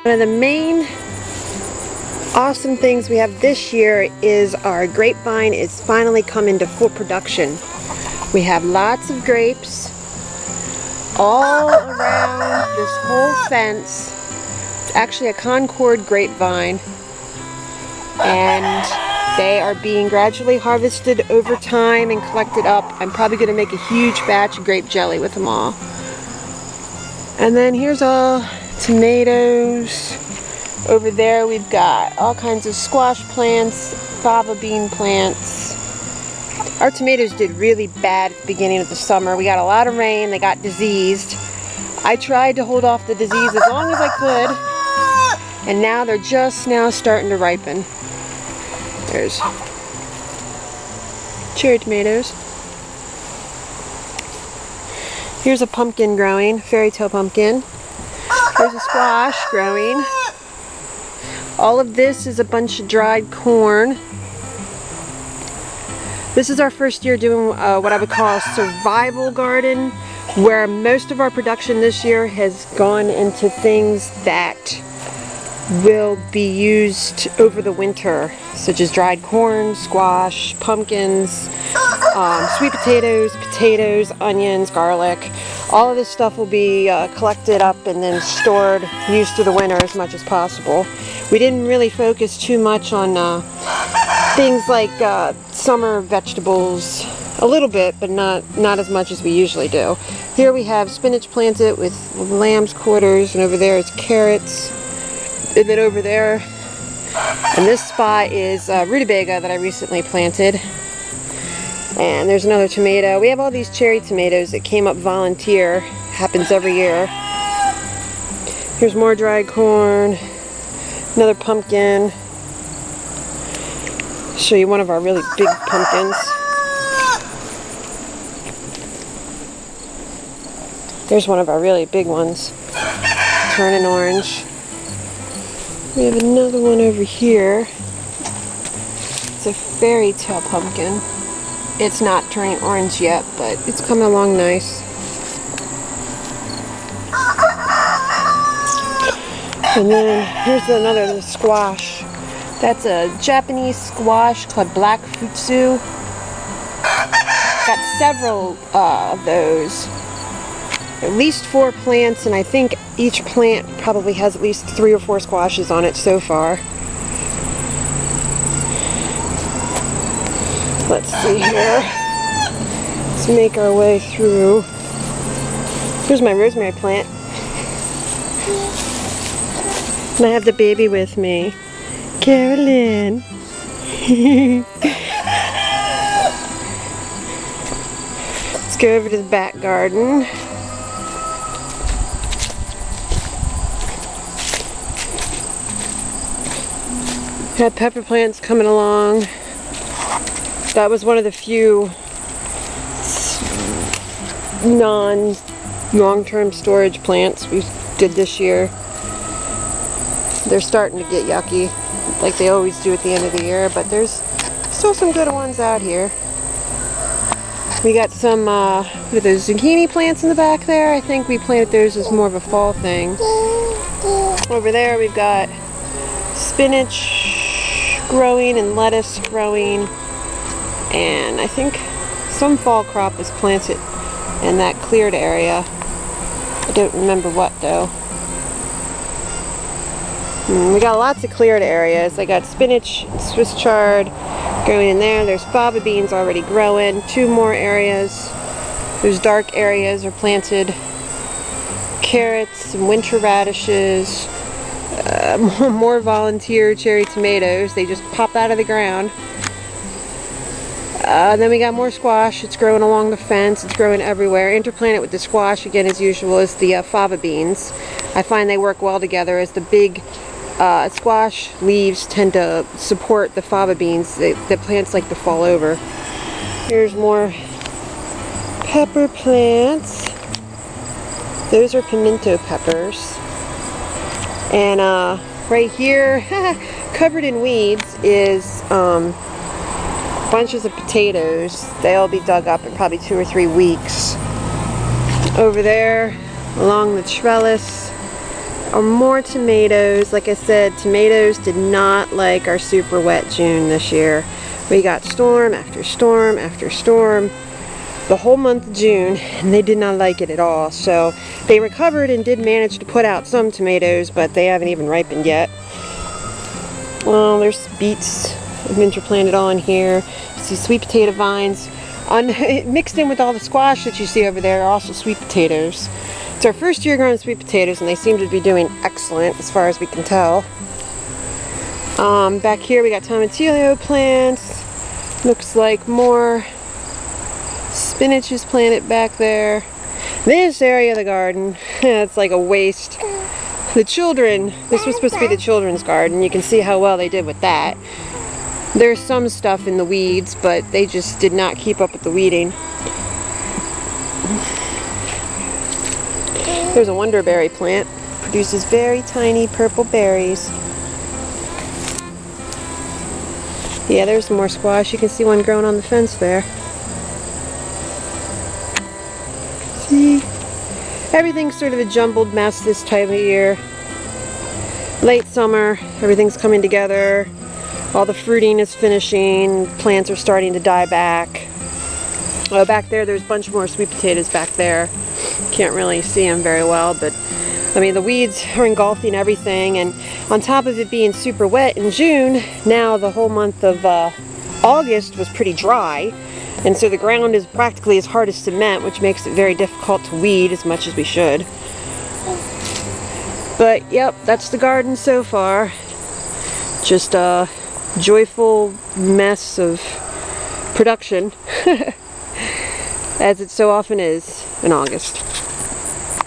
One of the main awesome things we have this year is our grapevine is finally come into full production. We have lots of grapes all around this whole fence. It's actually a Concord grapevine, and they are being gradually harvested over time and collected up. I'm probably going to make a huge batch of grape jelly with them all. And then here's all tomatoes. Over there we've got all kinds of squash plants, fava bean plants. Our tomatoes did really bad at the beginning of the summer. We got a lot of rain, they got diseased. I tried to hold off the disease as long as I could, and now they're just now starting to ripen. There's cherry tomatoes. Here's a pumpkin growing, fairy tale pumpkin. There's a squash growing. All of this is a bunch of dried corn. This is our first year doing what I would call a survival garden, where most of our production this year has gone into things that will be used over the winter, such as dried corn, squash, pumpkins, sweet potatoes, onions, garlic. All of this stuff will be collected up and then stored, used through the winter as much as possible. We didn't really focus too much on things like summer vegetables, a little bit, but not as much as we usually do. Here we have spinach planted with lamb's quarters, and over there is carrots. And then over there, and this spot is rutabaga that I recently planted. And there's another tomato. We have all these cherry tomatoes that came up volunteer. Happens every year. Here's more dried corn. Another pumpkin. Show you one of our really big pumpkins. There's one of our really big ones. Turning orange. We have another one over here. It's a fairy tale pumpkin. It's not turning orange yet, but it's coming along nice. And then here's another squash. That's a Japanese squash called Black Futsu. Got several of those. At least 4 plants, and I think each plant probably has at least 3 or 4 squashes on it so far. Let's see here. Let's make our way through. Here's my rosemary plant. And I have the baby with me, Carolyn. Let's go over to the back garden. Had pepper plants coming along. That was one of the few non-long-term storage plants we did this year. They're starting to get yucky, like they always do at the end of the year, but there's still some good ones out here. We got some with those zucchini plants in the back there. I think we planted those as more of a fall thing. Over there we've got spinach growing and lettuce growing, and I think some fall crop was planted in that cleared area. I don't remember what though. We got lots of cleared areas. I got spinach, Swiss chard growing in there. There's fava beans already growing. 2 more areas. Those dark areas are planted. Carrots, some winter radishes. More volunteer cherry tomatoes. They just pop out of the ground. Then we got more squash. It's growing along the fence. It's growing everywhere. Interplanted with the squash, again as usual, is the fava beans. I find they work well together as the big squash leaves tend to support the fava beans. The plants like to fall over. Here's more pepper plants. Those are pimento peppers. And right here, covered in weeds, is bunches of potatoes. They'll be dug up in probably 2 or 3 weeks. Over there, along the trellis, are more tomatoes. Like I said, tomatoes did not like our super wet June this year. We got storm after storm after storm the whole month of June, and they did not like it at all. So they recovered and did manage to put out some tomatoes, but they haven't even ripened yet. Well, there's beets winter planted on here. You see sweet potato vines. Mixed in with all the squash that you see over there are also sweet potatoes. It's our first year growing sweet potatoes, and they seem to be doing excellent as far as we can tell. Back here we got tomatillo plants. Looks like more spinach is planted back there. This area of the garden, it's like a waste. The children, this was supposed to be the children's garden. You can see how well they did with that. There's some stuff in the weeds, but they just did not keep up with the weeding. There's a wonderberry plant. Produces very tiny purple berries. Yeah, there's some more squash. You can see one growing on the fence there. See? Everything's sort of a jumbled mess this time of year. Late summer, everything's coming together. All the fruiting is finishing. Plants are starting to die back. Oh, back there's a bunch more sweet potatoes back there. Can't really see them very well, but I mean the weeds are engulfing everything, and on top of it being super wet in June, now the whole month of August was pretty dry, and so the ground is practically as hard as cement, which makes it very difficult to weed as much as we should. But yep, that's the garden so far. Just a joyful mess of production, as it so often is in August.